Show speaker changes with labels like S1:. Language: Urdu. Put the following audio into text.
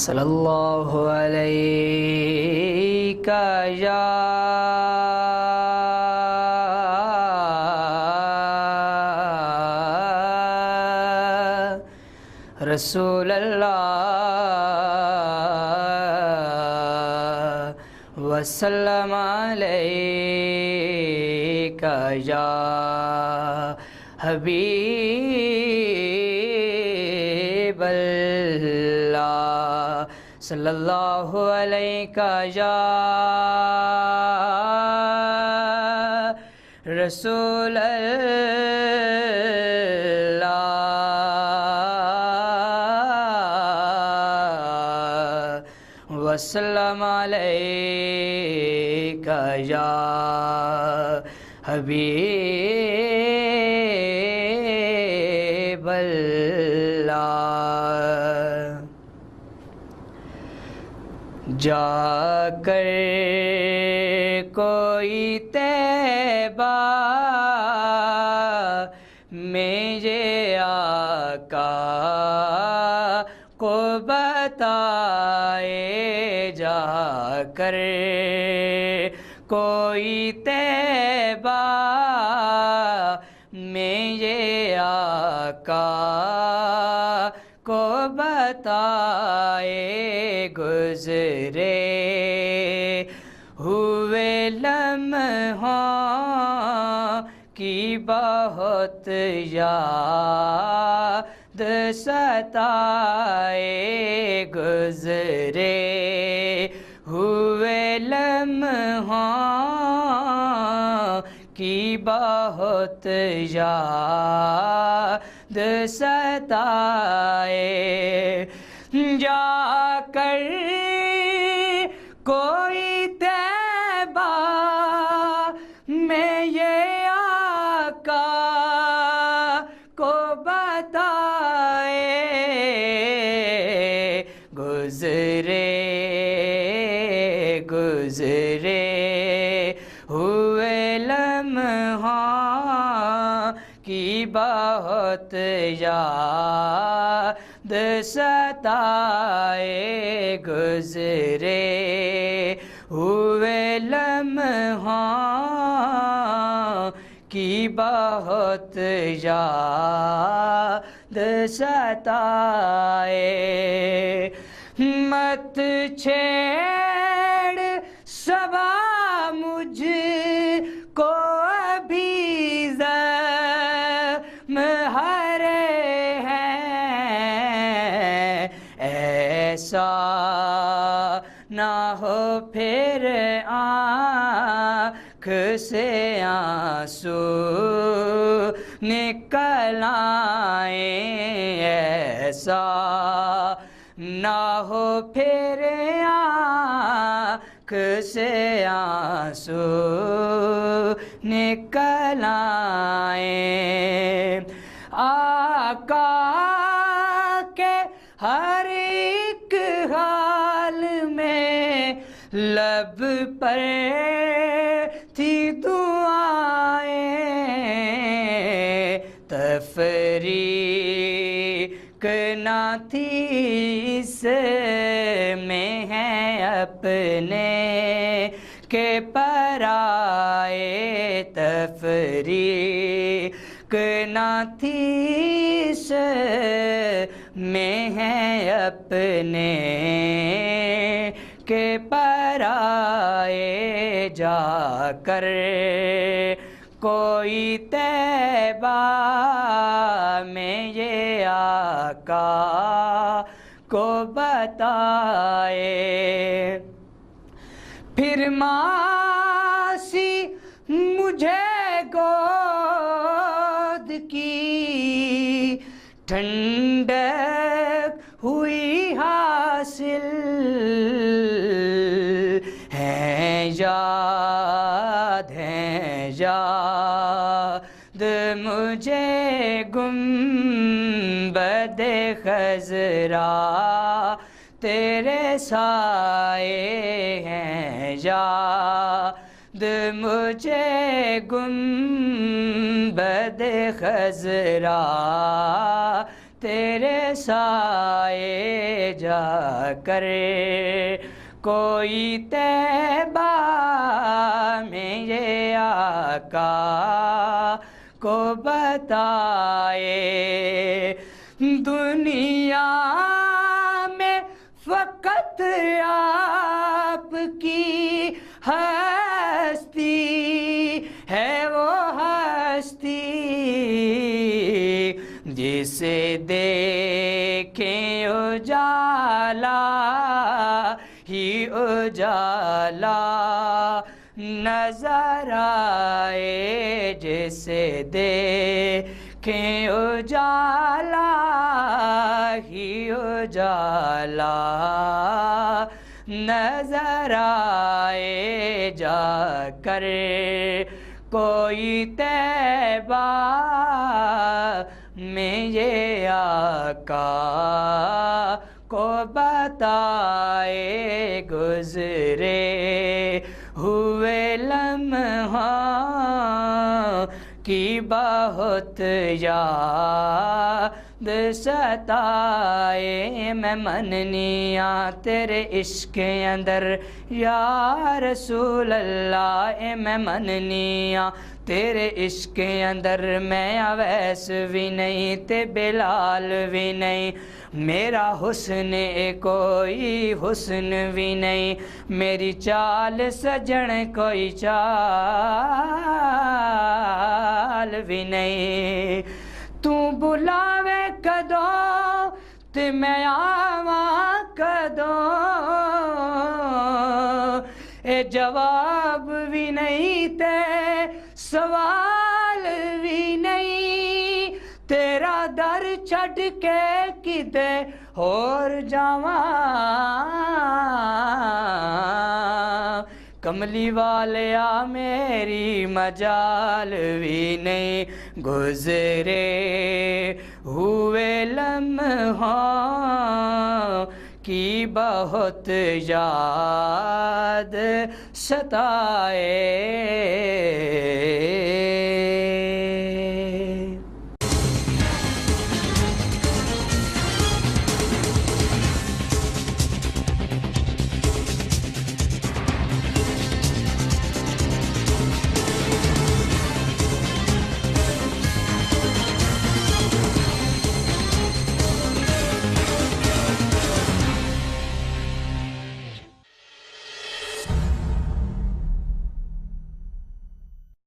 S1: صلی اللہ علیہ یا رسول اللہ وسلم علیکہ یا حبیب اللہ صلی اللہ علیکہ یا رسول اللہ وسلم علیکہ یا حبیب اللہ جا کر کوئی طیبہ میں یہ آقا کو بتائے جا کر کوئی طیبہ میں یہ آقا کو بتائے گزرے ہوئے لمحوں کی بہت یاد ستائے گزرے ہوئے لمحوں کی بہت یاد ستائے جا کر کوئی طیبہ میں یہ آقا کو بتائے گزرے ہوئے لمحوں کی بہت یاد ستائے گزرے ہوئے لمحوں کی بہت یاد ستائے مت چھیڑ صبا مجھ کو ابھی زخم ہرے ہیں ایسا نہ ہو پھر آنکھ سے آنسو نکل آئیں ایسا نہ ہو پھر آنکھ سے آنسو نکل آئیں آقا کے ہر ایک حال میں لب پر تھی دعائیں تفریق نہ تھی اس میں ہے اپنے کے پرائے تفریق نہ تھی اس میں ہے اپنے کے پرائے جا کر کوئی طیبہ میں یہ آقا کو بتائے پھر ماسی مجھے گود کی ٹھنڈک ہوئی حاصل ہیں یاد مجھے گنبد خضرا تیرے سائے ہیں یاد مجھے گنبد خضرا تیرے سائے جا کر کوئی طیبہ میں یہ آقا کو بتائے دنیا میں فقط آپ کی ہستی ہے وہ ہستی جسے دیکھیں اجالا ہی اجالا نظر آئے جسے دیکھیں اجالا ہی اجالا نظر آئے جا کر کوئی طیبہ میں یہ آقا کو بتائے گزرے ہوئے لمحوں کی بہت یاد ستائے میں مننیاں تیرے عشق اندر یا رسول اللہ میں مننیاں تیرے عشق اندر میں اویس بھی نہیں تے بلال بھی نہیں میرا حسن کوئی حسن بھی نہیں میری چال سجن کوئی چال بھی نہیں تو بلاوے کدو تے میں آواں کدو اے جواب بھی نہیں تے سوال بھی نہیں تیرا در چھڈ کے کدے اور جاواں کملی والیا میری مجال بھی نہیں گزرے ہوئے لمحوں کی بہت یاد ستائے